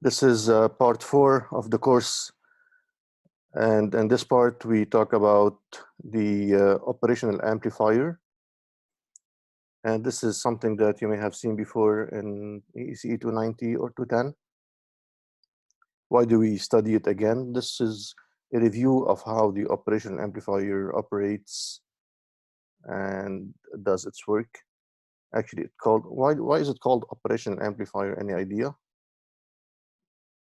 This is part 4 of the course, and in this part we talk about the operational amplifier, and this is something that you may have seen before in EECE 290 or 210. Why do we study it again? This is a review of how the operational amplifier operates and does its work. Actually, it's called, why is it called operational amplifier? Any idea?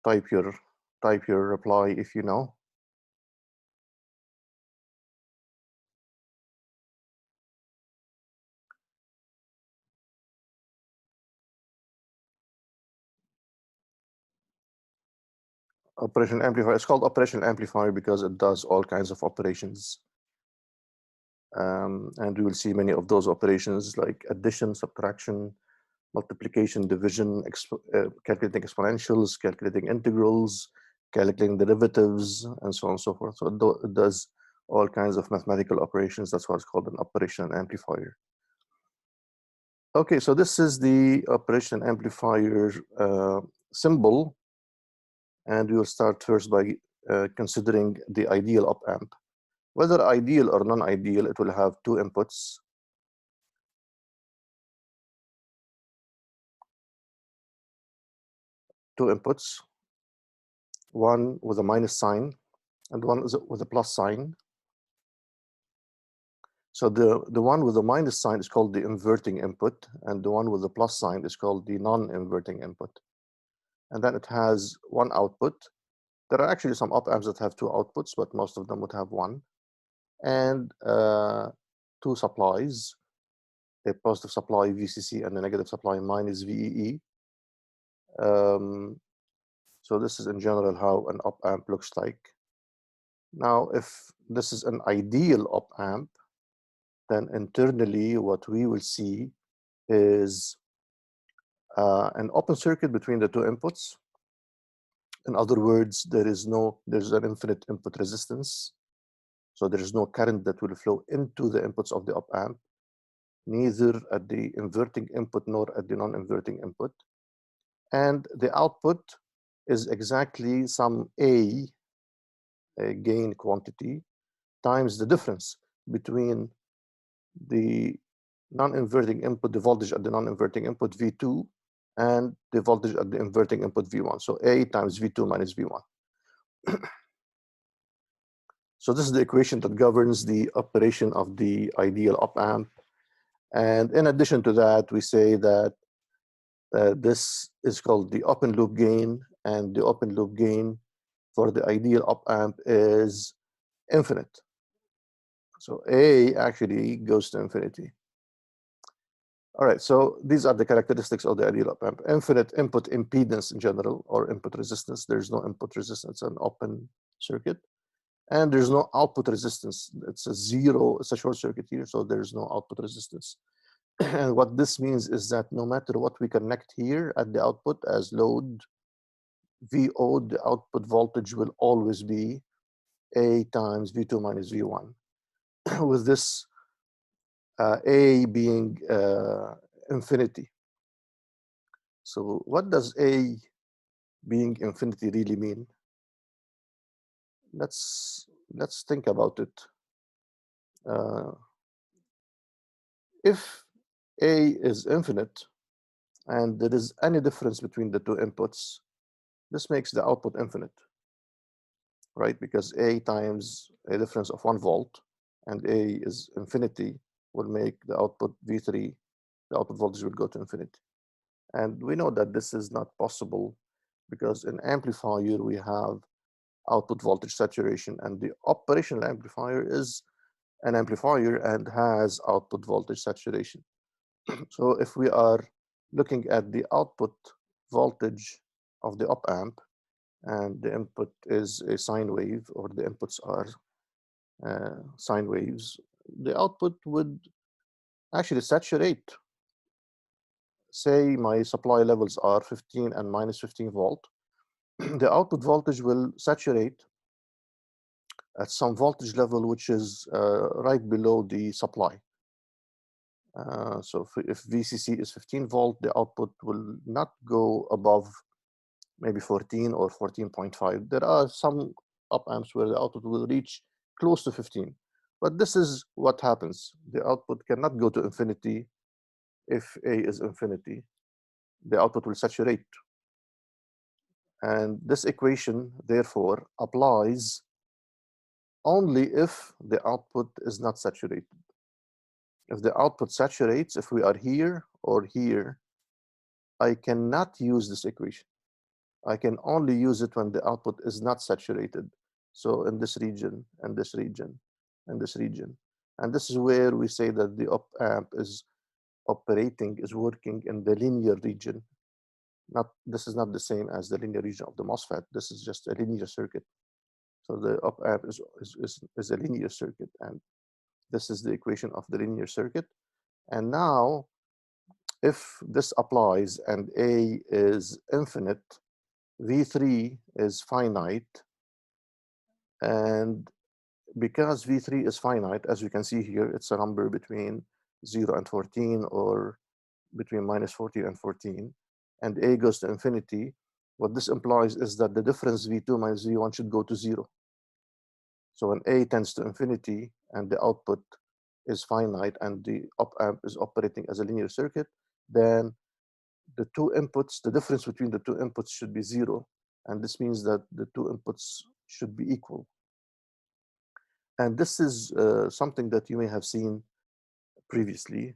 Type your reply if you know. Operational amplifier. It's called operational amplifier because it does all kinds of operations. And we will see many of those operations like addition, subtraction, multiplication, division, calculating exponentials, calculating integrals, calculating derivatives, and so on and so forth. So it does all kinds of mathematical operations. That's why it's called an operational amplifier. Okay, so this is the operational amplifier symbol. And we will start first by considering the ideal op-amp. Whether ideal or non-ideal, it will have two inputs. One with a minus sign and one with a plus sign. So the one with the minus sign is called the inverting input, and the one with the plus sign is called the non-inverting input. And then it has one output. There are actually some op-amps that have two outputs, but most of them would have one. And two supplies, a positive supply VCC and a negative supply minus VEE. So this is in general how an op-amp looks like. Now, if this is an ideal op-amp, then internally what we will see is an open circuit between the two inputs. In other words, there's an infinite input resistance. So there is no current that will flow into the inputs of the op-amp, neither at the inverting input nor at the non-inverting input. And the output is exactly some A gain quantity times the difference between the non-inverting input, the voltage at the non-inverting input V2, and the voltage at the inverting input V1. So A times V2 minus V1. So this is the equation that governs the operation of the ideal op-amp. And in addition to that, we say that this is called the open loop gain, and the open loop gain for the ideal op-amp is infinite. So A actually goes to infinity. All right, so these are the characteristics of the ideal op-amp. Infinite input impedance in general, or input resistance. There's no input resistance, an open circuit. And there's no output resistance. It's a zero, it's a short circuit here, so there's no output resistance. And what this means is that no matter what we connect here at the output as load, VO, the output voltage will always be A times V2 minus V1. With this A being infinity. So what does A being infinity really mean? Let's think about it. If A is infinite and there is any difference between the two inputs, this makes the output infinite, right? Because A times a difference of 1 volt and A is infinity will make the output V3, the output voltage will go to infinity. And we know that this is not possible because in amplifier we have output voltage saturation, and the operational amplifier is an amplifier and has output voltage saturation. So if we are looking at the output voltage of the op-amp and the input is a sine wave, or the inputs are sine waves, the output would actually saturate. Say my supply levels are 15 and minus 15 volt. The output voltage will saturate at some voltage level which is right below the supply. So if VCC is 15 volt, the output will not go above maybe 14 or 14.5. There are some op amps where the output will reach close to 15. But this is what happens. The output cannot go to infinity. If A is infinity, the output will saturate. And this equation, therefore, applies only if the output is not saturated. If the output saturates, if we are here or here, I cannot use this equation. I can only use it when the output is not saturated. So in this region, and this region, and this region. And this is where we say that the op amp is operating, is working in the linear region. This is not the same as the linear region of the MOSFET. This is just a linear circuit. So the op amp is a linear circuit, and this is the equation of the linear circuit. And now, if this applies and A is infinite, V3 is finite, and because V3 is finite, as you can see here, it's a number between 0 and 14, or between minus 14 and 14, and A goes to infinity. What this implies is that the difference V2 minus V1 should go to 0. So when A tends to infinity and the output is finite and the op amp is operating as a linear circuit, then the two inputs, the difference between the two inputs should be 0. And this means that the two inputs should be equal. And this is something that you may have seen previously.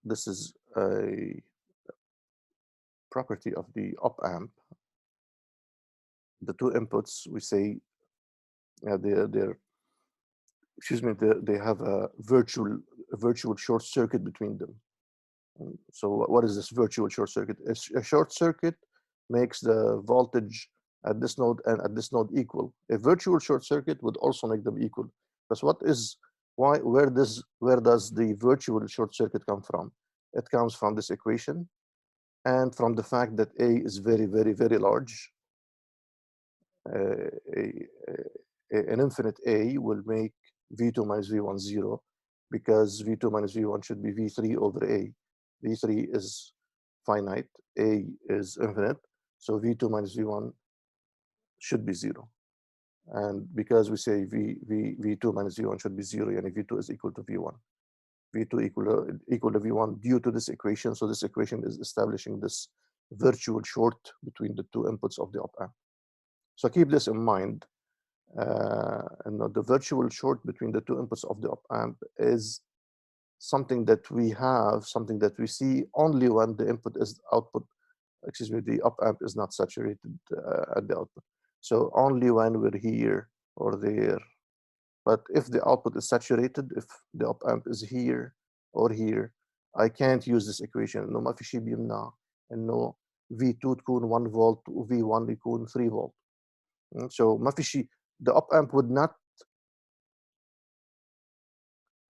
This is a property of the op amp. The two inputs, we say, they're excuse me, they have a virtual short circuit between them. So what is this virtual short circuit? A short circuit makes the voltage at this node and at this node equal. A virtual short circuit would also make them equal. Because where does the virtual short circuit come from? It comes from this equation and from the fact that A is very, very, very large. An infinite A will make V2 minus V1 0, because V2 minus V1 should be V3 over A. V3 is finite, A is infinite, so V2 minus V1 should be 0. And because we say V2 minus V1 should be 0, and V2 is equal to V1. V2 equal to V1 due to this equation. So this equation is establishing this virtual short between the two inputs of the op amp. So keep this in mind. And the virtual short between the two inputs of the op amp is something that we have, something that we see only when the the op amp is not saturated at the output. So only when we're here or there. But if the output is saturated, if the op amp is here or here, I can't use this equation. إنه ما في شيء بيمنع إنه V2 تكون 1 volt و V1 يكون 3 volt. So ما في شيء. The op amp would not.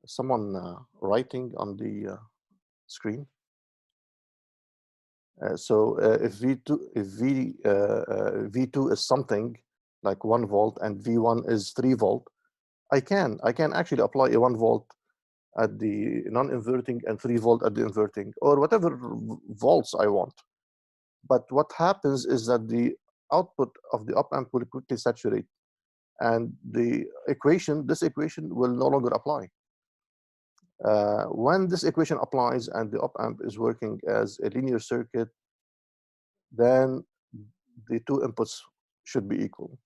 Someone writing on the screen. If V2 is something like 1 volt and V1 is 3 volt, I can actually apply a 1 volt at the non-inverting and 3 volt at the inverting, or whatever volts I want. But what happens is that the output of the op amp will quickly saturate, and this equation will no longer apply. When this equation applies and the op amp is working as a linear circuit, then the two inputs should be equal.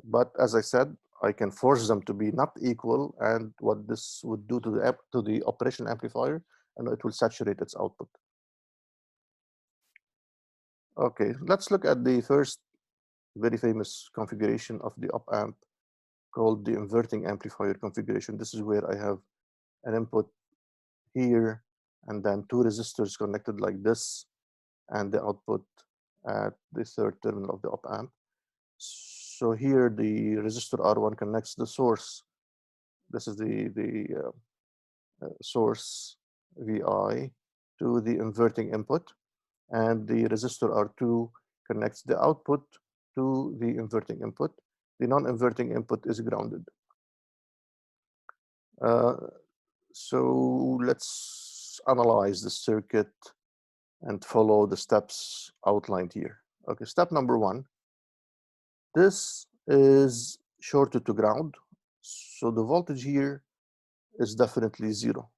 But as I said, I can force them to be not equal, and what this would do to the operation amplifier, and it will saturate its output. Okay, let's look at the first very famous configuration of the op amp, called the inverting amplifier configuration. This is where I have an input here, and then two resistors connected like this, and the output at the third terminal of the op amp. So here the resistor R1 connects the source. This is the source Vi to the inverting input, and the resistor R2 connects the output to the inverting input. The non-inverting input is grounded. So let's analyze the circuit and follow the steps outlined here. Okay, step number one, this is shorted to ground, so the voltage here is definitely 0.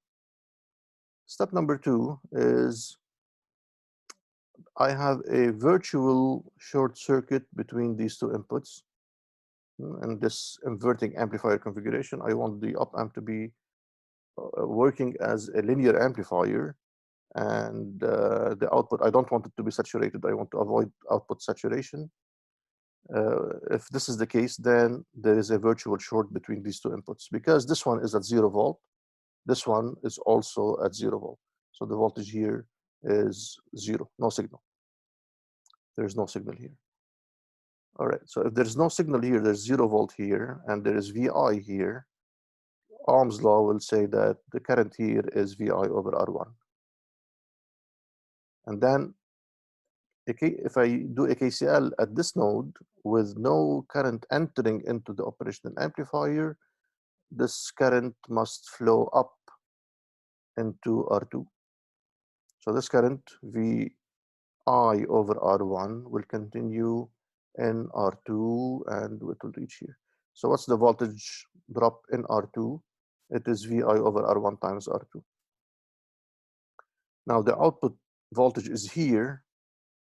Step number two is I have a virtual short circuit between these two inputs. In this inverting amplifier configuration, I want the op amp to be working as a linear amplifier, and the output, I don't want it to be saturated. I want to avoid output saturation. If this is the case, then there is a virtual short between these two inputs, because this one is at 0 volt. This one is also at 0 volt. So the voltage here is 0, no signal. There's no signal here. All right, so if there's no signal here, there's 0 volt here, and there is VI here, Ohm's law will say that the current here is VI over R1. And then if I do a KCL at this node with no current entering into the operational amplifier, this current must flow up into R2. So this current VI over R1 will continue in R2 and it will reach here. So what's the voltage drop in R2? It is VI over R1 times R2. Now the output voltage is here,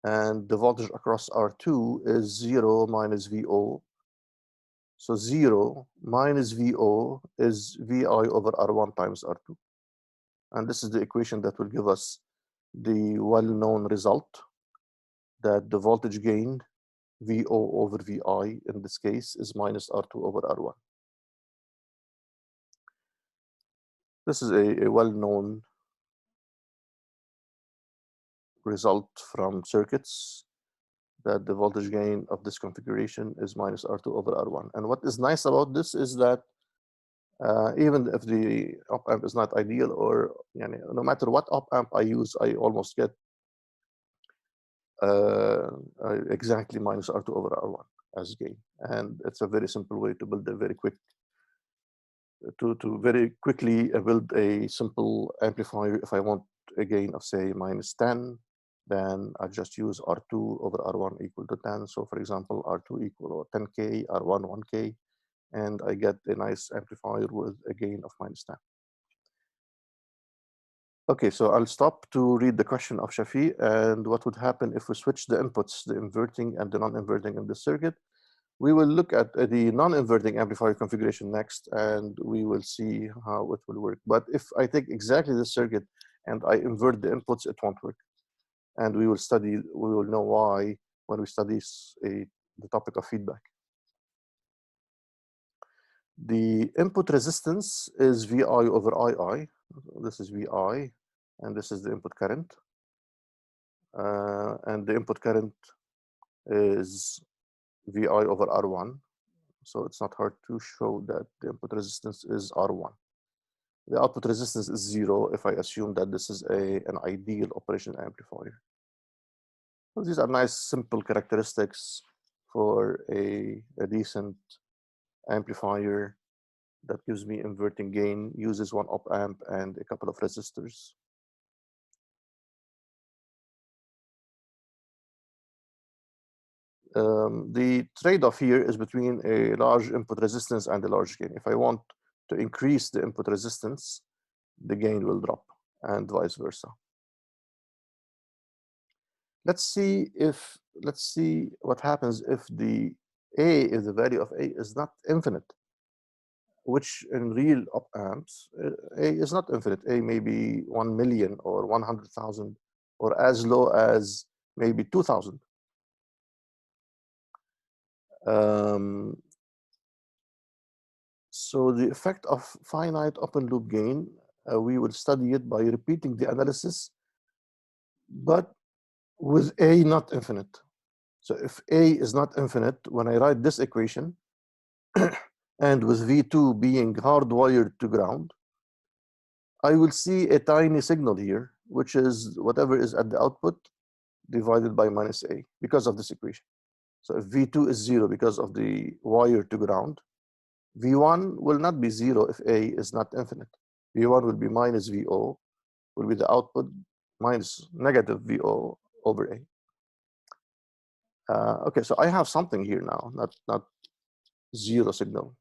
and the voltage across R2 is 0 minus VO. So 0 minus VO is VI over R1 times R2. And this is the equation that will give us the well-known result that the voltage gain VO over VI in this case is minus R2 over R1. This is a well-known result from circuits, that the voltage gain of this configuration is minus R2 over R1. And what is nice about this is that even if the op amp is not ideal, or no matter what op amp I use, I almost get exactly minus R2 over R1 as gain. And it's a very simple way to build a very quick, to very quickly build a simple amplifier. If I want a gain of say minus 10, then I just use R2 over R1 equal to 10. So for example, R2 equal 10K, R1 1K, and I get a nice amplifier with a gain of minus 10. Okay, so I'll stop to read the question of Shafi and what would happen if we switch the inputs, the inverting and the non-inverting in the circuit. We will look at the non-inverting amplifier configuration next, and we will see how it will work. But if I take exactly this circuit and I invert the inputs, it won't work. And we will know why when we study the topic of feedback. The input resistance is VI over II. This is VI, and this is the input current. And the input current is VI over R1. So it's not hard to show that the input resistance is R1. The output resistance is 0 if I assume that this is an ideal operational amplifier. So these are nice, simple characteristics for a decent amplifier that gives me inverting gain, uses one op amp and a couple of resistors. The trade-off here is between a large input resistance and a large gain. If I want to increase the input resistance, the gain will drop, and vice versa. Let's see what happens if the value of A is not infinite, which in real op amps, A is not infinite. A may be 1 million or 100,000, or as low as maybe 2,000. So the effect of finite open loop gain, we will study it by repeating the analysis, but with A not infinite. So if A is not infinite, when I write this equation, and with V2 being hardwired to ground, I will see a tiny signal here, which is whatever is at the output divided by minus A because of this equation. So if V2 is 0 because of the wire to ground, V1 will not be 0 if A is not infinite. V1 will be minus VO, will be the output minus negative VO over A. Okay, so I have something here now, not zero signal.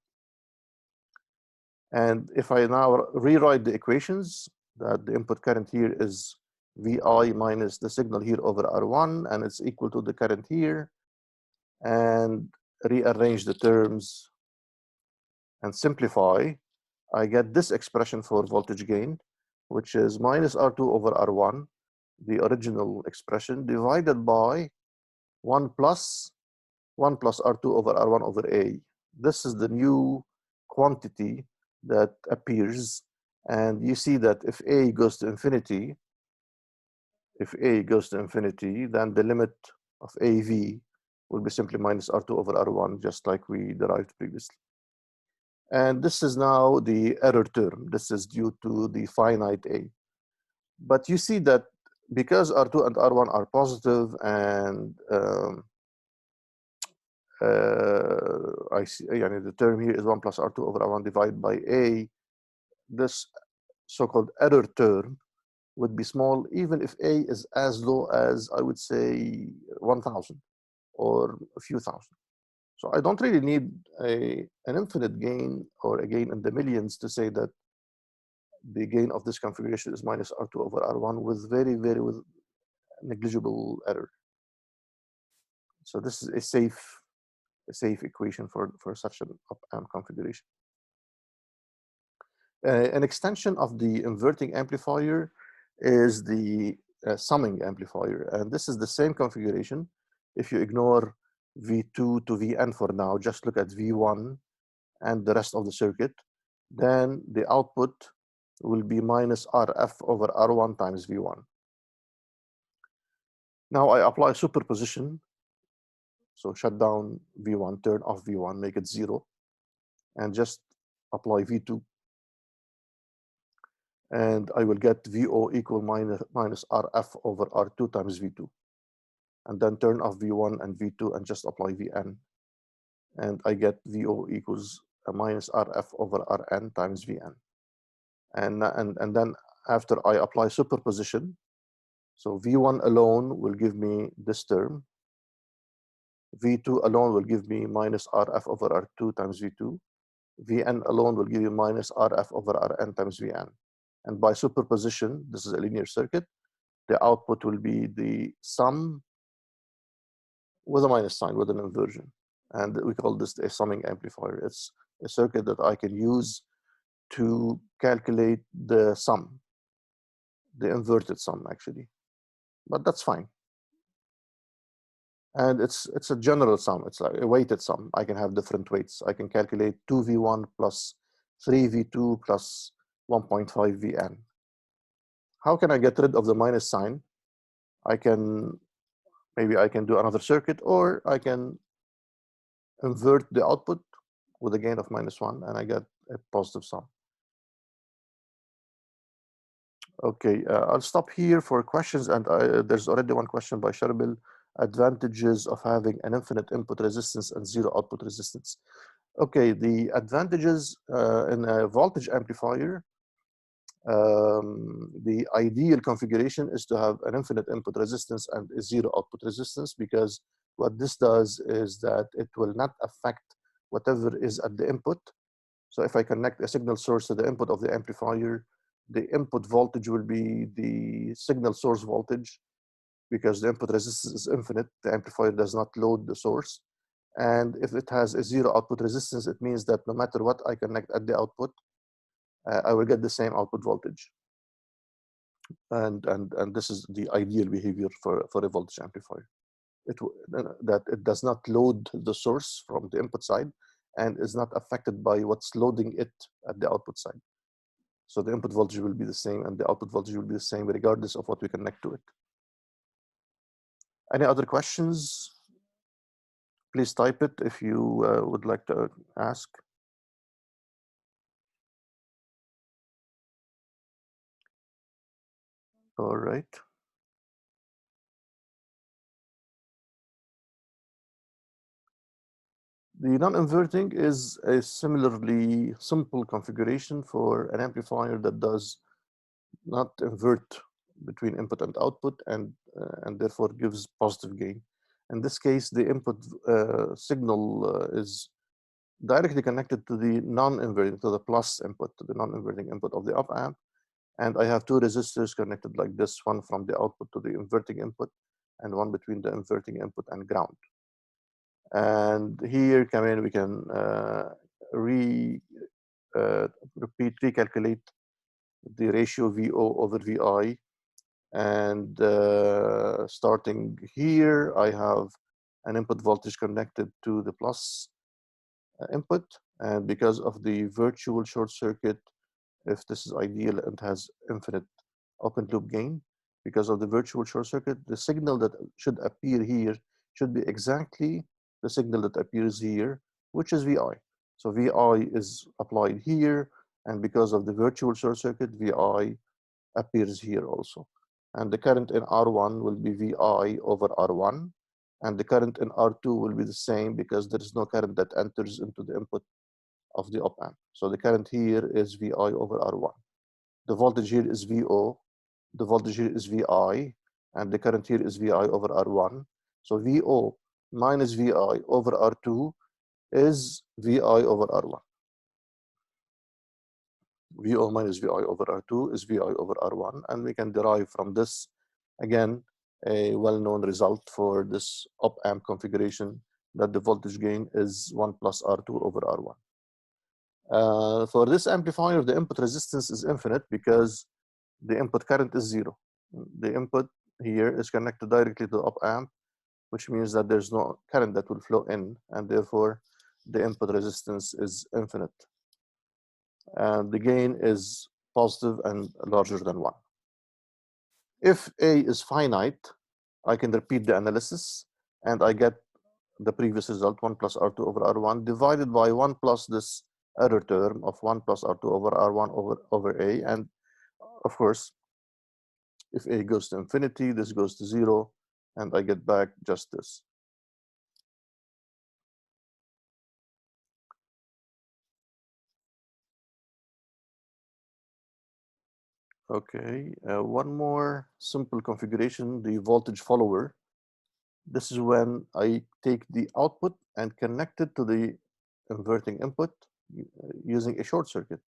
And if I now rewrite the equations, that the input current here is VI minus the signal here over R1, and it's equal to the current here, and rearrange the terms and simplify, I get this expression for voltage gain, which is minus R2 over R1, the original expression, divided by 1 plus R2 over R1 over A. This is the new quantity that appears. And you see that if A goes to infinity, then the limit of AV will be simply minus R2 over R1, just like we derived previously. And this is now the error term. This is due to the finite A. But you see that because R2 and R1 are positive, and I see, the term here is 1 plus R2 over R1 divided by A, this so-called error term would be small, even if A is as low as, I would say, 1,000 or a few thousand. So I don't really need an infinite gain or a gain in the millions to say that the gain of this configuration is minus R2 over R1 with very negligible error. So this is a safe equation for such an op-amp configuration. An extension of the inverting amplifier is the summing amplifier, and this is the same configuration. If you ignore V2 to Vn for now, just look at V1 and the rest of the circuit, then the output will be minus Rf over R1 times V1. Now I apply superposition. So shut down V1, turn off V1, make it 0, and just apply V2. And I will get VO equal minus RF over R2 times V2. And then turn off V1 and V2 and just apply Vn. And I get VO equals minus RF over Rn times Vn. And then after I apply superposition, so V1 alone will give me this term. V2 alone will give me minus Rf over R2 times V2. Vn alone will give you minus Rf over Rn times Vn. And by superposition, this is a linear circuit, the output will be the sum with a minus sign, with an inversion. And we call this a summing amplifier. It's a circuit that I can use to calculate the sum, the inverted sum actually. But that's fine. And it's a general sum. It's like a weighted sum. I can have different weights. I can calculate 2V1 plus 3V2 plus 1.5 Vn. How can I get rid of the minus sign? Maybe I can do another circuit, or I can invert the output with a gain of -1, and I get a positive sum. Okay, I'll stop here for questions, and there's already one question by Sharbil. Advantages of having an infinite input resistance and zero output resistance. Okay, the advantages in a voltage amplifier, the ideal configuration is to have an infinite input resistance and a zero output resistance, because what this does is that it will not affect whatever is at the input. So if I connect a signal source to the input of the amplifier, the input voltage will be the signal source voltage, because the input resistance is infinite. The amplifier does not load the source. And if it has a zero output resistance, it means that no matter what I connect at the output, I will get the same output voltage. And this is the ideal behavior for a voltage amplifier. That it does not load the source from the input side and is not affected by what's loading it at the output side. So the input voltage will be the same and the output voltage will be the same regardless of what we connect to it. Any other questions? Please type it if you would like to ask. All right. The non-inverting is a similarly simple configuration for an amplifier that does not invert between input and output, and therefore gives positive gain. In this case, the input signal is directly connected to the non-inverting, to the plus input, to the non-inverting input of the op amp. And I have two resistors connected like this, one from the output to the inverting input, and one between the inverting input and ground. And here, come in, we can recalculate the ratio VO over VI. And starting here, I have an input voltage connected to the plus input. And because of the virtual short circuit, if this is ideal and has infinite open loop gain, because of the virtual short circuit, the signal that should appear here should be exactly the signal that appears here, which is VI. So VI is applied here, and because of the virtual short circuit, VI appears here also. And the current in R1 will be VI over R1, and the current in R2 will be the same because there is no current that enters into the input of the op amp. So the current here is VI over R1. The voltage here is VO, the voltage here is VI, and the current here is VI over R1. So VO minus VI over R2 is VI over R1. VO minus VI over R2 is VI over R1, and we can derive from this, again, a well-known result for this op-amp configuration, that the voltage gain is 1 plus R2 over R1. For this amplifier, the input resistance is infinite because the input current is 0. The input here is connected directly to the op-amp, which means that there's no current that will flow in, and therefore the input resistance is infinite. And the gain is positive and larger than 1. If A is finite, I can repeat the analysis, and I get the previous result, 1 plus R2 over R1, divided by 1 plus this error term of 1 plus R2 over R1 over A. And of course, if A goes to infinity, this goes to 0, and I get back just this. Okay, one more simple configuration, the voltage follower. This is when I take the output and connect it to the inverting input using a short circuit.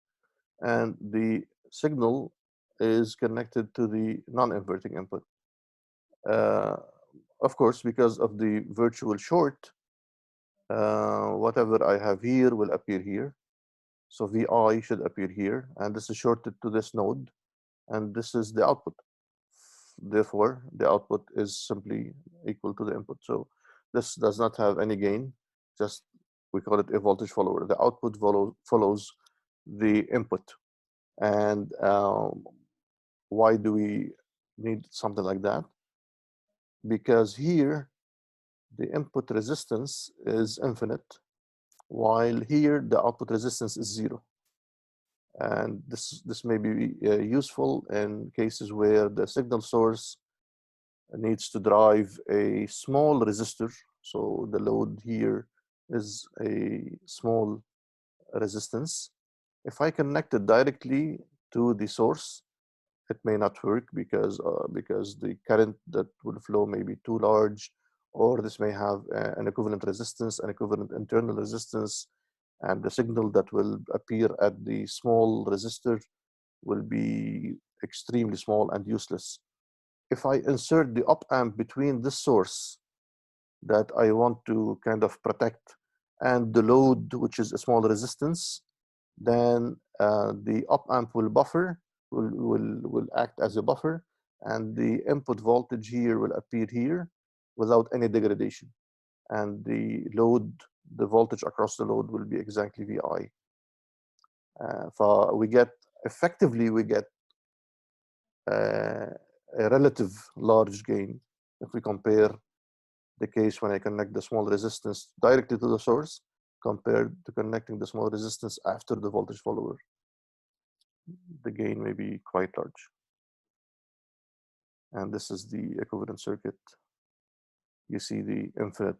And the signal is connected to the non-inverting input. Of course, because of the virtual short, whatever I have here will appear here. So VI should appear here, and this is shorted to this node, and this is the output. Therefore, the output is simply equal to the input. So this does not have any gain, just we call it a voltage follower. The output follows the input. And why do we need something like that? Because here, the input resistance is infinite, while here, the output resistance is 0. And this may be useful in cases where the signal source needs to drive a small resistor. So the load here is a small resistance. If I connect it directly to the source, it may not work because the current that will flow may be too large, or this may have an equivalent resistance, an equivalent internal resistance, and the signal that will appear at the small resistor will be extremely small and useless. If I insert the op amp between this source that I want to kind of protect and the load, which is a small resistance, then the op amp will buffer, will act as a buffer, and the input voltage here will appear here without any degradation. And the load, the voltage across the load will be exactly VI. So we get, effectively, we get a relative large gain if we compare the case when I connect the small resistance directly to the source compared to connecting the small resistance after the voltage follower. The gain may be quite large. And this is the equivalent circuit. You see the infinite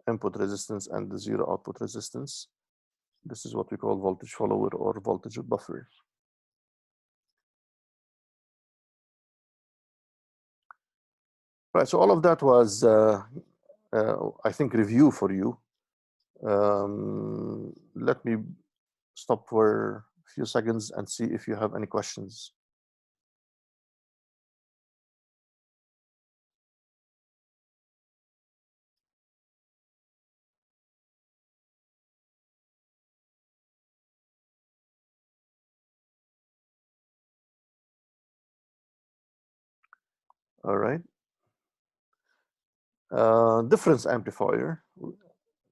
input resistance and the 0 output resistance. This is what we call voltage follower or voltage buffer. Right, so all of that was, I think, review for you. Let me stop for a few seconds and see if you have any questions. All right. Difference amplifier.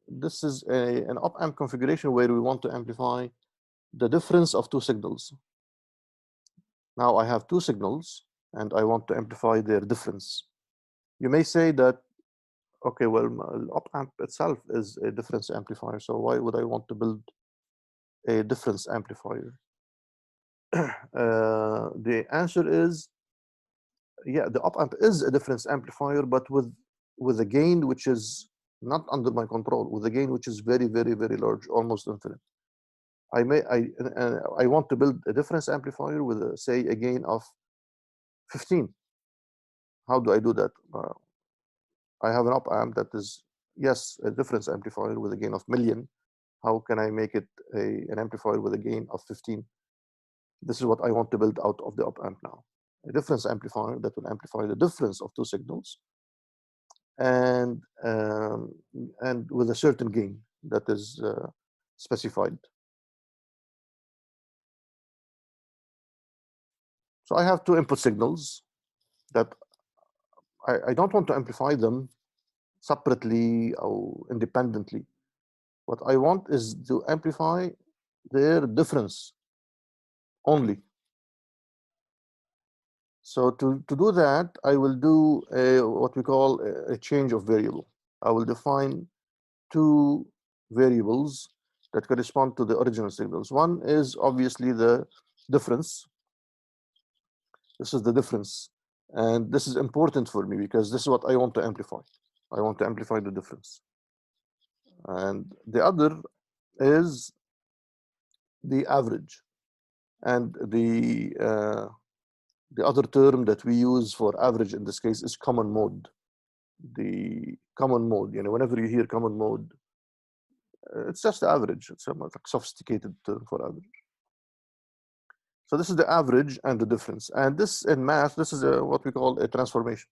This is an op-amp configuration where we want to amplify the difference of two signals. Now I have two signals and I want to amplify their difference. You may say that, okay, well, op-amp itself is a difference amplifier, so why would I want to build a difference amplifier? The answer is, yeah, the op-amp is a difference amplifier, but with a gain which is not under my control, with a gain which is very, very, very large, almost infinite. I want to build a difference amplifier with, say, a gain of 15. How do I do that? I have an op-amp that is, yes, a difference amplifier with a gain of million. How can I make it an amplifier with a gain of 15? This is what I want to build out of the op-amp now. A difference amplifier that will amplify the difference of two signals and with a certain gain that is specified. So I have two input signals that I don't want to amplify them separately or independently. What I want is to amplify their difference only. So to do that, I will do what we call a change of variable. I will define two variables that correspond to the original signals. One is obviously the difference. This is the difference. And this is important for me because this is what I want to amplify. I want to amplify the difference. And the other is the average. And the other term that we use for average in this case is common mode. The common mode, whenever you hear common mode, it's just average. It's a like sophisticated term for average. So this is the average and the difference. And this in math, this is what we call a transformation.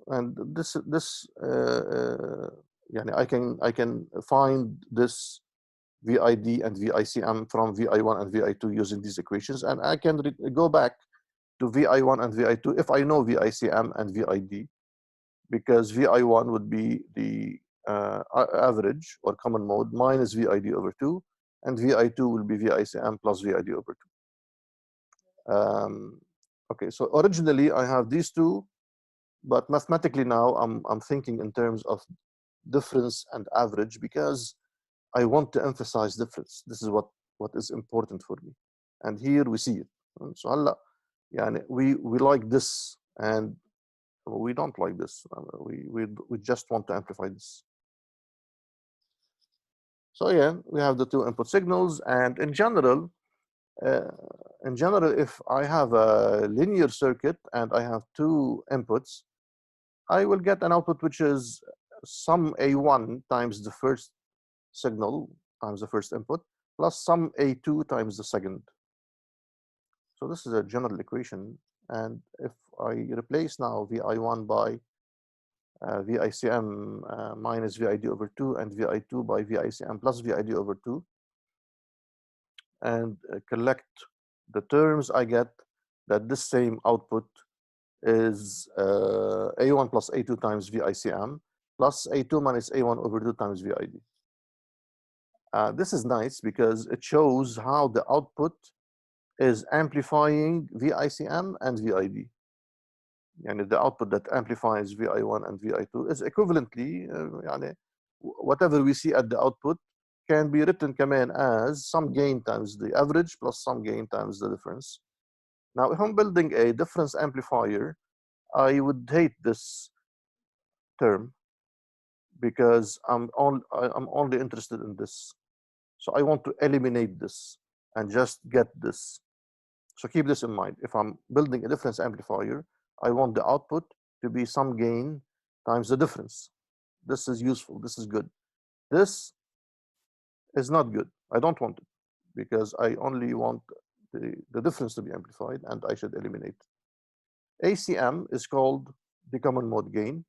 And I can find this VID and VICM from VI1 and VI2 using these equations, and I can go back to VI1 and VI2 if I know VICM and VID, because VI1 would be the average or common mode minus VID over 2, and VI2 will be VICM plus VID over 2. Okay, so originally I have these two, but mathematically now I'm thinking in terms of difference and average because I want to emphasize difference. This is what is important for me, and here we see it. So Allah, we like this and we don't like this. We just want to amplify this. So yeah, we have the two input signals, and in general, if I have a linear circuit and I have two inputs, I will get an output which is sum A1 times the first signal times the first input plus sum A2 times the second. So this is a general equation, and if I replace now VI1 by VICM minus VID over 2 and VI2 by VICM plus VID over 2 and collect the terms, I get that this same output is A1 plus A2 times VICM plus A2 minus A1 over 2 times VID. This is nice because it shows how the output is amplifying VICM and VID. And the output that amplifies VI1 and VI2 is equivalently, whatever we see at the output can be written كمان as some gain times the average plus some gain times the difference. Now, if I'm building a difference amplifier, I would hate this term because I'm only interested in this. So I want to eliminate this and just get this. So keep this in mind. If I'm building a difference amplifier, I want the output to be some gain times the difference. This is useful. This is good. This is not good. I don't want it because I only want the difference to be amplified, and I should eliminate. ACM is called the common mode gain,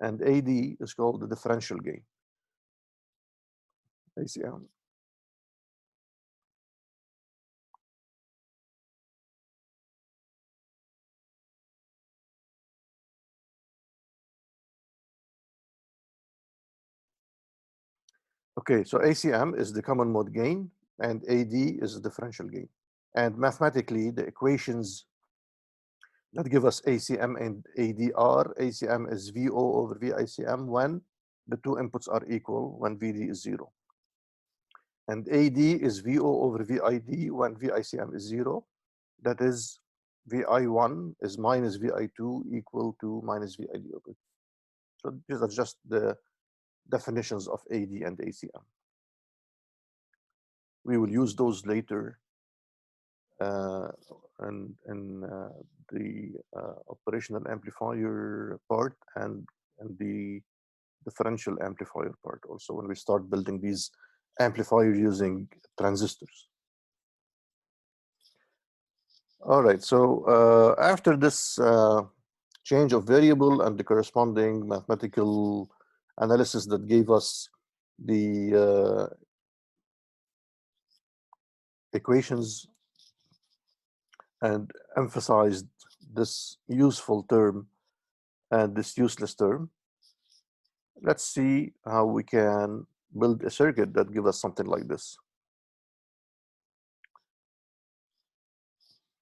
and AD is called the differential gain. ACM. Okay, so ACM is the common mode gain, and AD is the differential gain. And mathematically, the equations that give us ACM and ADR, ACM is VO over VICM when the two inputs are equal, when VD is 0. And AD is VO over VID when VICM is 0. That is, VI1 is minus VI2 equal to minus VID over. So these are just the definitions of AD and ACM. We will use those later in the operational amplifier part and the differential amplifier part also when we start building these amplifiers using transistors. All right, so after this change of variable and the corresponding mathematical analysis that gave us the equations and emphasized this useful term and this useless term, let's see how we can build a circuit that gives us something like this.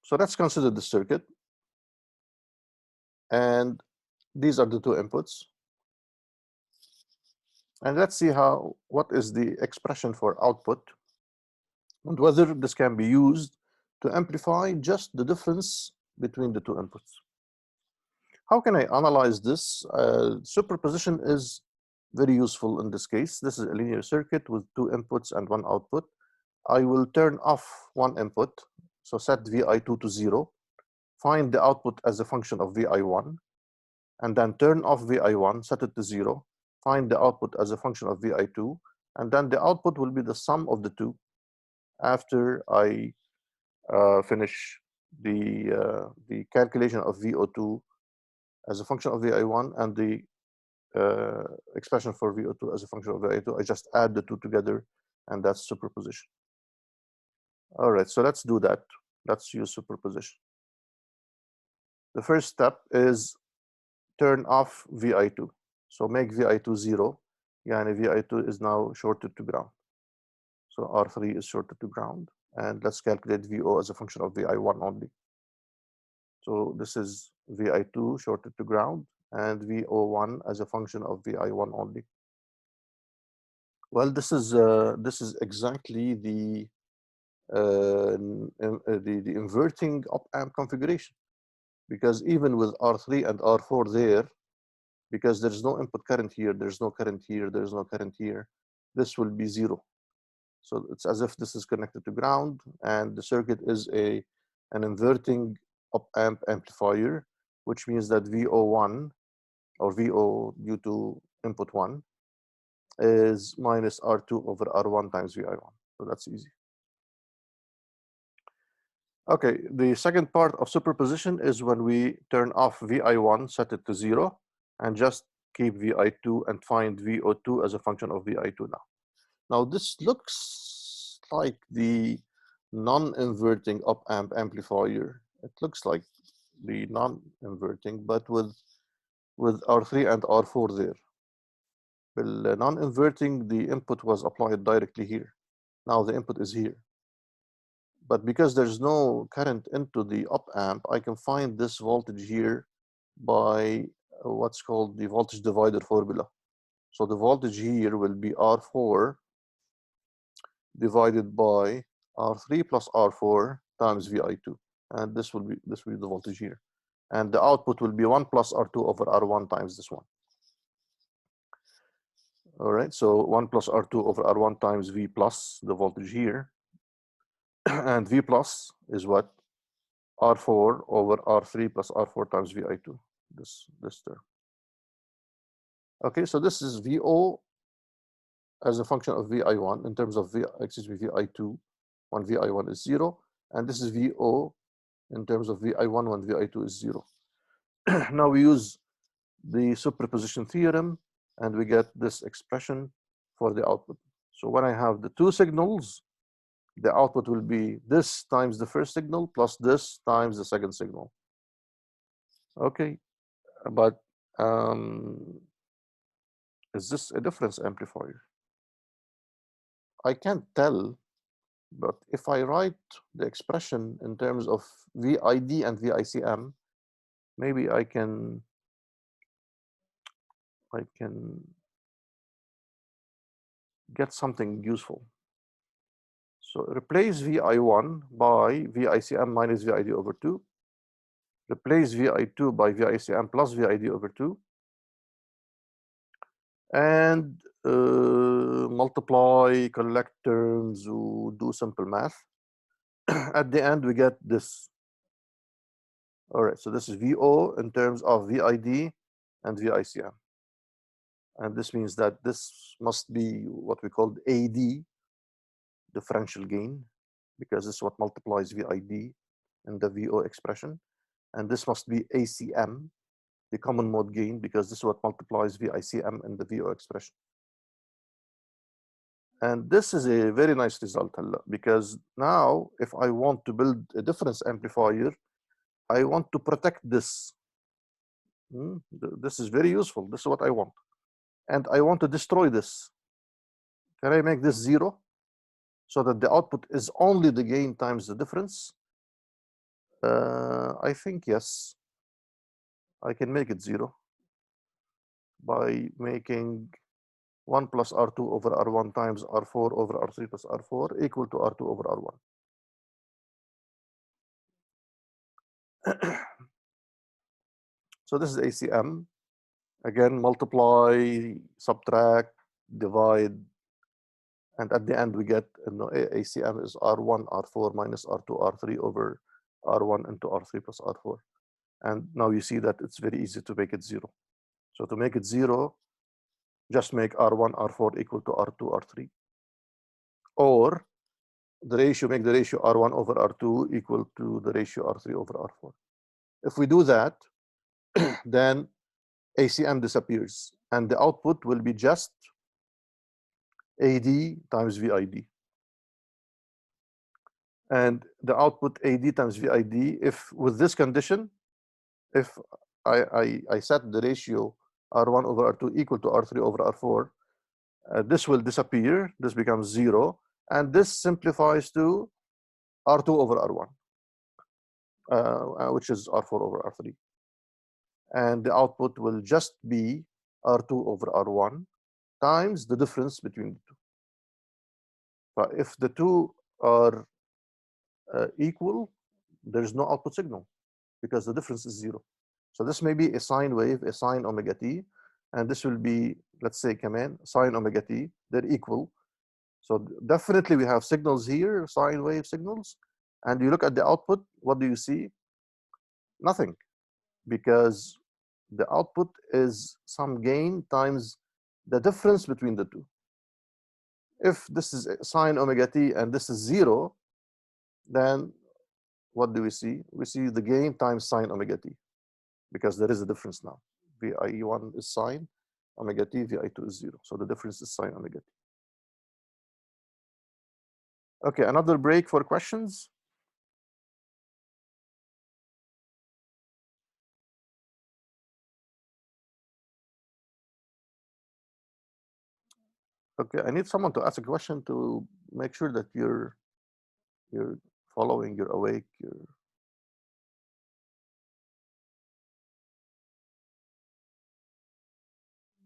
So let's consider the circuit. And these are the two inputs. And let's see what is the expression for output and whether this can be used to amplify just the difference between the two inputs. How can I analyze this? Superposition is very useful in this case. This is a linear circuit with two inputs and one output. I will turn off one input, so set VI2 to 0, find the output as a function of VI1, and then turn off VI1, set it to 0, find the output as a function of VI2, and then the output will be the sum of the two after I finish the calculation of VO2 as a function of VI1 and the expression for VO2 as a function of VI2. I just add the two together, and that's superposition. All right, so let's do that. Let's use superposition. The first step is turn off VI2. So make VI2 0. Yani VI2 is now shorted to ground. So R3 is shorted to ground. And let's calculate VO as a function of VI1 only. So this is VI2 shorted to ground and VO1 as a function of VI1 only. Well, this is exactly the inverting op-amp configuration, because even with R3 and R4 there, because there's no input current here, there's no current here, there's no current here, this will be 0. So it's as if this is connected to ground, and the circuit is an inverting op-amp amplifier, which means that VO1 or VO due to input 1 is minus R2 over R1 times VI1. So that's easy. Okay, the second part of superposition is when we turn off VI1, set it to 0, and just keep VI2 and find VO2 as a function of VI2 now. Now this looks like the non-inverting op-amp amplifier. It looks like the non-inverting, but with R3 and R4 there. Well, non-inverting, the input was applied directly here. Now the input is here. But because there's no current into the op-amp, I can find this voltage here by what's called the voltage divider formula. So the voltage here will be R4 divided by R3 plus R4 times VI2. And this will be the voltage here. And the output will be 1 plus R2 over R1 times this one. All right, so 1 plus R2 over R1 times V plus, the voltage here. And V plus is what? R4 over R3 plus R4 times VI2. this term. Okay, so this is VO as a function of VI1 in terms of VI2 when VI1 is 0, and this is VO in terms of VI1 when VI2 is 0. Now we use the superposition theorem and we get this expression for the output. So when I have the two signals, the output will be this times the first signal plus this times the second signal. Okay, but is this a difference amplifier? I can't tell, but if I write the expression in terms of VID and VICM, maybe I can get something useful. So replace VI1 by VICM minus VID over 2. Replace VI2 by VICM plus VID over 2. And multiply, collect terms, do simple math. At the end, we get this. All right, so this is VO in terms of VID and VICM. And this means that this must be what we call AD, differential gain, because this is what multiplies VID in the VO expression. And this must be ACM, the common mode gain, because this is what multiplies VICM in the VO expression. And this is a very nice result, because now if I want to build a difference amplifier, I want to protect this. This is very useful. This is what I want. And I want to destroy this. Can I make this 0 so that the output is only the gain times the difference? I think yes. I can make it 0 by making 1 plus R2 over R1 times R4 over R3 plus R4 equal to R2 over R1. So this is ACM. Again, multiply, subtract, divide, and at the end we get ACM is R1, R4 minus R2, R3 over R1 into R3 plus R4. And now you see that it's very easy to make it 0. So to make it 0, just make R1, R4 equal to R2, R3. Or the ratio, make the ratio R1 over R2 equal to the ratio R3 over R4. If we do that, then ACM disappears and the output will be just AD times VID. And the output AD times VID, if with this condition, if I set the ratio R1 over R2 equal to R3 over R4, this will disappear, this becomes 0, and this simplifies to R2 over R1, which is R4 over R3. And the output will just be R2 over R1 times the difference between the two. But if the two are equal, there is no output signal because the difference is 0. So this may be a sine wave, a sine omega t, and this will be, let's say, sine omega t, they're equal. So definitely we have signals here, sine wave signals, and you look at the output, what do you see? Nothing, because the output is some gain times the difference between the two. If this is sine omega t and this is 0, then what do we see? We see the gain times sine omega t, because there is a difference now. VI1 is sine omega t, VI2 is 0. So the difference is sine omega t. Okay, another break for questions. Okay, I need someone to ask a question to make sure that you're following, you're awake, you're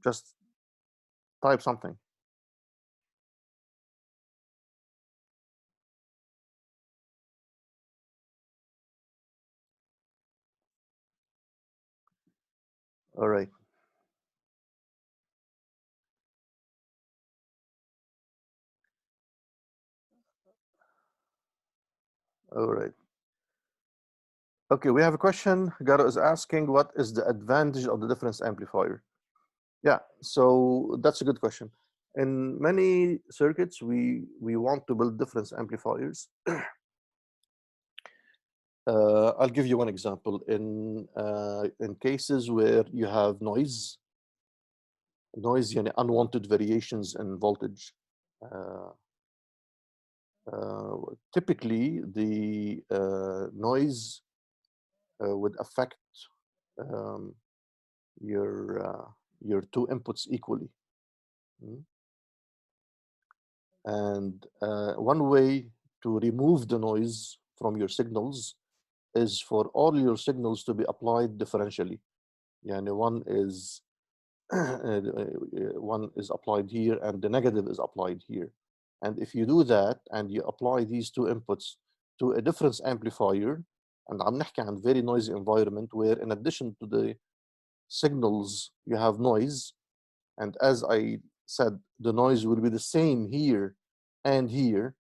just type something. All right. All right. Okay, we have a question. Garo is asking, what is the advantage of the difference amplifier? Yeah, so that's a good question. In many circuits, we want to build difference amplifiers. I'll give you one example. In cases where you have noise, يعني unwanted variations in voltage. Uh, Typically, the noise would affect um, your two inputs equally. Mm. And one way to remove the noise from your signals is for all your signals to be applied differentially. Yani one is applied here and the negative is applied here. And if you do that and you apply these two inputs to a difference amplifier, and عم نحكي عن very noisy environment where in addition to the signals you have noise, and as I said, the noise will be the same here and here.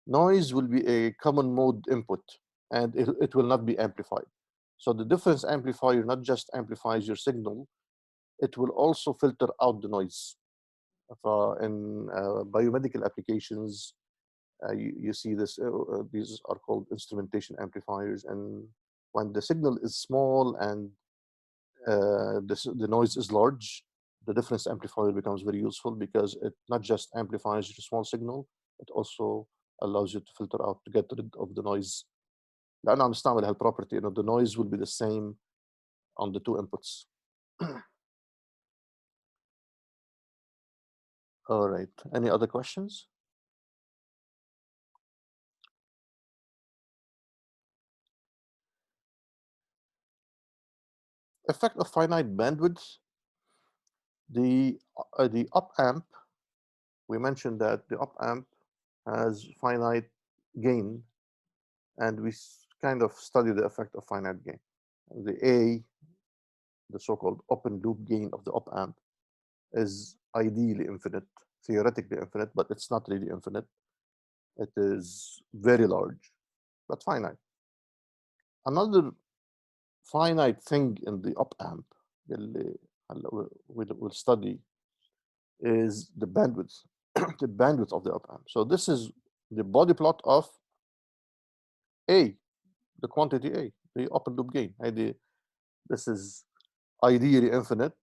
Noise will be a common mode input and it will not be amplified. So the difference amplifier not just amplifies your signal, it will also filter out the noise. In biomedical applications, you see this, these are called instrumentation amplifiers. And when the signal is small and the noise is large, the difference amplifier becomes very useful because it not just amplifies your small signal, it also allows you to filter out to get rid of the noise. لأنه عم نستعمل هالproperty إنه the noise will be the same on the two inputs. All right. Any other questions? Effect of finite bandwidth. The op amp, we mentioned that the op amp has finite gain, and we kind of study the effect of finite gain. The A, the so-called open loop gain of the op amp, is ideally infinite, theoretically infinite, but it's not really infinite. It is very large, but finite. Another finite thing in the op amp اللي we'll study is the bandwidth, the bandwidth of the op amp. So this is the body plot of A, the quantity A, the open loop gain. This is ideally infinite,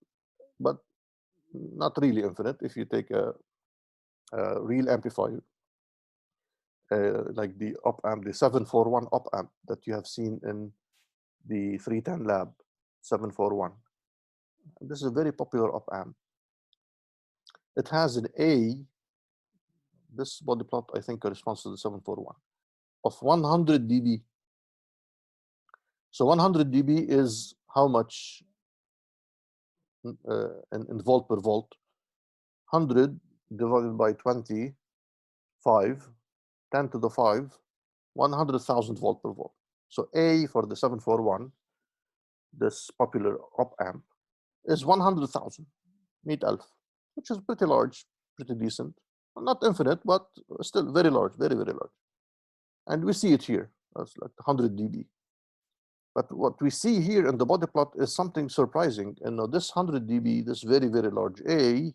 but not really infinite. If you take a real amplifier, like the op amp, the 741 op amp that you have seen in the 310 lab, 741. This is a very popular op amp. It has an A, this body plot I think corresponds to the 741, of 100 dB. So 100 dB is how much in volt per volt? 100 divided by 25, 10 to the 5, 100,000 volt per volt. So A for the 741, this popular op amp, is 100,000, 100,000, which is pretty large, pretty decent. Not infinite, but still very large, very, very large. And we see it here, that's like 100 dB. But what we see here in the body plot is something surprising. And this 100 dB, this very, very large A,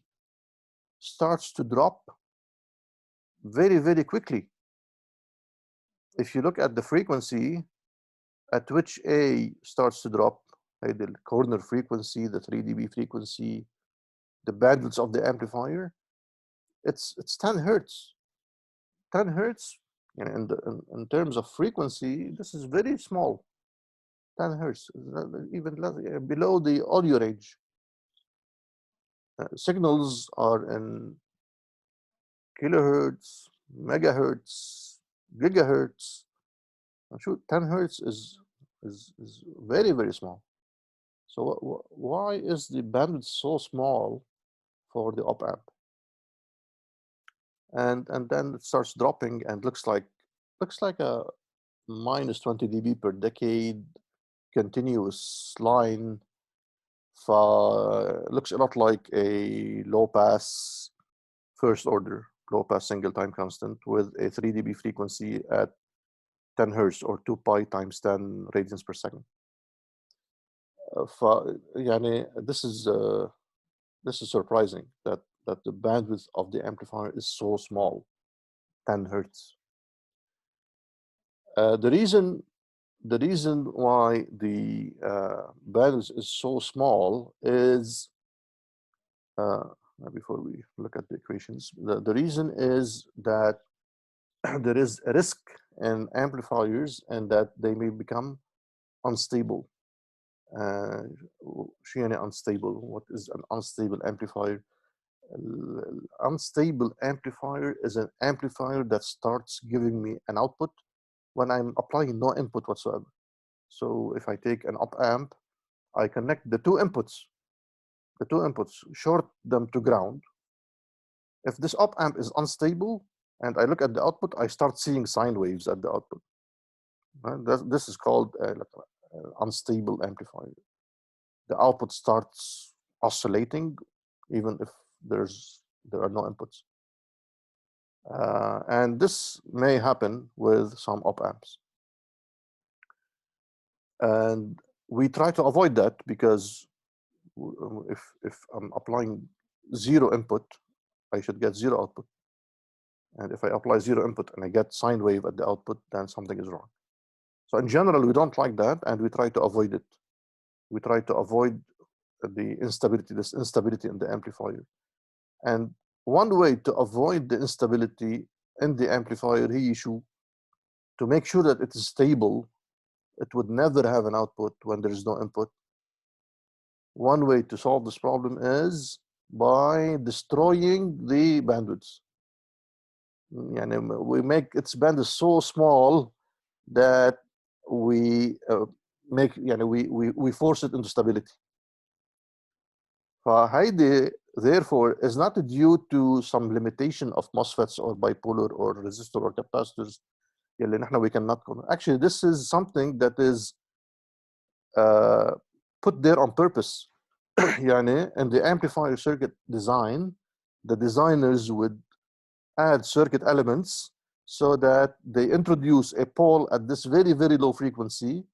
starts to drop very, very quickly. If you look at the frequency at which A starts to drop, the corner frequency, the 3 dB frequency, the bandwidth of the amplifier, it's 10 hertz. 10 hertz, in terms of frequency, this is very small. 10 hertz, even less, below the audio range. Signals are in kilohertz, megahertz, gigahertz. Shoot, 10 hertz is very, very small. So why is the bandwidth so small for the op amp? And then it starts dropping and looks like a minus 20 dB per decade continuous line. Looks a lot like a low pass first order low pass single time constant with a 3 dB frequency at 10 hertz or 2 pi times 10 radians per second. يعني this is surprising that the bandwidth of the amplifier is so small, 10 hertz. The reason why the bandwidth is so small is, before we look at the equations, the reason is that there is a risk in amplifiers and that they may become unstable. شو يعني unstable? What is an unstable amplifier? Unstable amplifier is an amplifier that starts giving me an output when I'm applying no input whatsoever. So if I take an op amp, I connect the two inputs, short them to ground. If this op amp is unstable and I look at the output, I start seeing sine waves at the output. This is called unstable amplifier. The output starts oscillating even if there are no inputs. And this may happen with some op amps. And we try to avoid that because if I'm applying zero input, I should get zero output. And if I apply zero input and I get sine wave at the output, then something is wrong. So in general, we don't like that, and we try to avoid it. We try to avoid this instability in the amplifier. And one way to avoid the instability in the amplifier, to make sure that it is stable, it would never have an output when there is no input. One way to solve this problem is by destroying the bandwidth. We make its bandwidth so small that we we force it into stability. فهيدي therefore is not due to some limitation of MOSFETs or bipolar or resistor or capacitors يلي نحن we cannot control. Actually, this is something that is put there on purpose. يعني in the amplifier circuit design, the designers would add circuit elements so that they introduce a pole at this very, very low frequency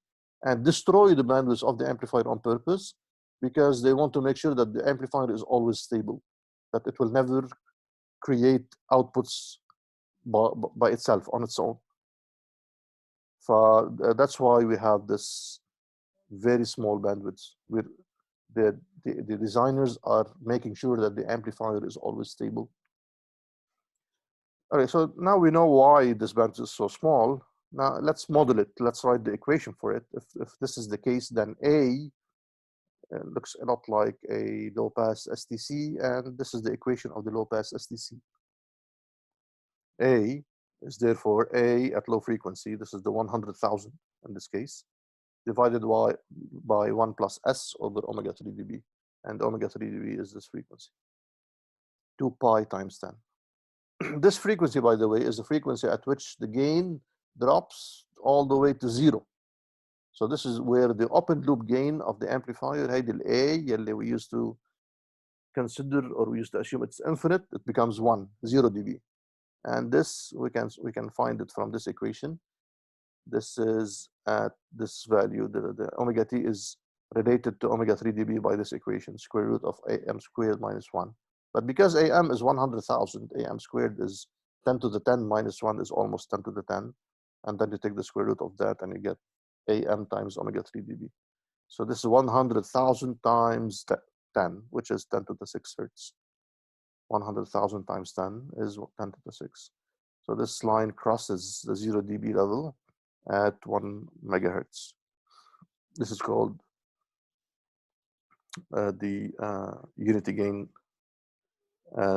and destroy the bandwidth of the amplifier on purpose, because they want to make sure that the amplifier is always stable, that it will never create outputs by itself on its own. That's why we have this very small bandwidth. The designers are making sure that the amplifier is always stable. Okay, so now we know why this bandwidth is so small. Now let's model it. Let's write the equation for it. If this is the case, then A looks a lot like a low-pass STC, and this is the equation of the low-pass STC. A is therefore A at low frequency. This is the 100,000 in this case, divided by 1 plus S over omega 3 dB. And omega 3 dB is this frequency, 2 pi times 10. This frequency, by the way, is the frequency at which the gain drops all the way to 0. So this is where the open loop gain of the amplifier, هيدي ال A يلي we used to consider, or we used to assume it's infinite, it becomes 0 dB. And this we can find it from this equation. This is at this value. The omega t is related to omega 3 dB by this equation, square root of am squared minus 1. But because am is 100,000, am squared is 10 to the 10 minus 1 is almost 10 to the 10. And then you take the square root of that and you get am times omega 3 dB. So this is 100,000 times 10, which is 10 to the 6 hertz. 100,000 times 10 is 10 to the 6. So this line crosses the 0 dB level at 1 megahertz. This is called the unity gain.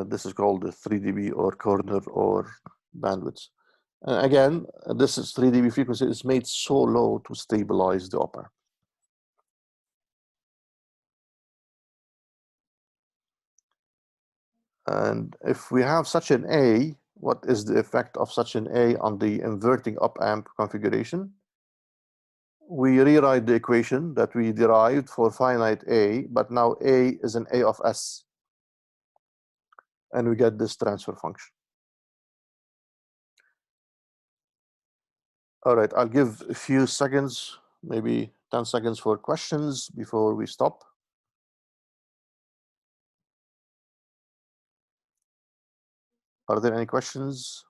This is called the 3 dB or corner or bandwidth. Again, this is 3 dB frequency is made so low to stabilize the op amp. And if we have such an A, what is the effect of such an A on the inverting op amp configuration? We rewrite the equation that we derived for finite A, but now A is an A of S. And we get this transfer function. All right, I'll give a few seconds, maybe 10 seconds for questions before we stop. Are there any questions?